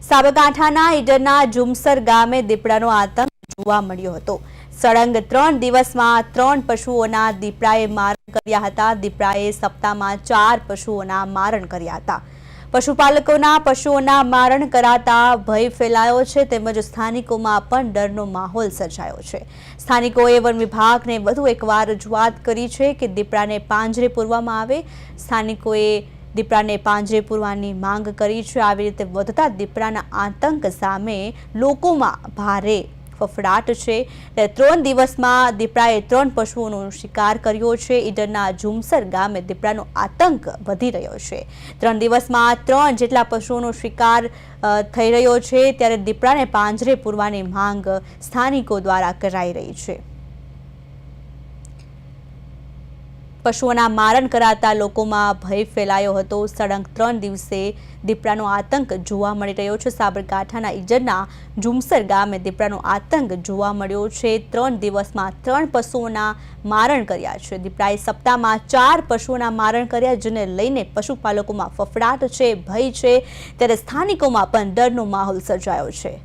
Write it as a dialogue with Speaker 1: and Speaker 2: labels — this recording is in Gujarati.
Speaker 1: સાબરકાંઠાના ઈડરના ઝુમસર ગામે દીપડાનો આતંક જોવા મળ્યો હતો। સળંગ 3 દિવસમાં 3 પશુઓના દીપડાએ મારણ કર્યા હતા। દીપડાએ સપ્તાહમાં 4 પશુઓના મારણ કર્યા હતા। પશુપાલકોના પશુઓના મારણ કરાતા ભય ફેલાયો છે, તેમજ સ્થાનિકોમાં પણ ડરનો માહોલ સર્જાયો છે। સ્થાનિકોએ વન વિભાગને વધુ એકવાર રજૂઆત કરી છે કે દીપડાને પાંજરે પૂરવામાં આવે। સ્થાનિકોએ દીપડાને પાંજરે પૂરવાની માંગ કરી છે। આવી રીતે વધતા દીપડાના આતંક સામે લોકોમાં ભારે ફફડાટ છે। 3 દિવસમાં દીપડાએ 3 પશુઓનો શિકાર કર્યો છે। ઈડરના ઝુમસર ગામે દીપડાનો આતંક વધી રહ્યો છે। 3 દિવસમાં 3 જેટલા પશુઓનો શિકાર થઈ રહ્યો છે, ત્યારે દીપડાને પાંજરે પૂરવાની માંગ સ્થાનિકો દ્વારા કરાઈ રહી છે। પશુઓના મારણ કરાતા લોકોમાં ભય ફેલાયો હતો। સળંગ 3 દિવસે દીપડાનો આતંક જોવા મળી રહ્યો છે। સાબરકાંઠાના ઈડરના ઝુમસર ગામે દીપડાનો આતંક જોવા મળ્યો છે। 3 દિવસમાં 3 પશુઓના મારણ કર્યા છે। દીપડાએ સપ્તાહમાં 4 પશુઓના મારણ કર્યા, જેને લઈને પશુપાલકોમાં ફફડાટ છે, ભય છે, ત્યારે સ્થાનિકોમાં પણ ડરનો માહોલ સર્જાયો છે।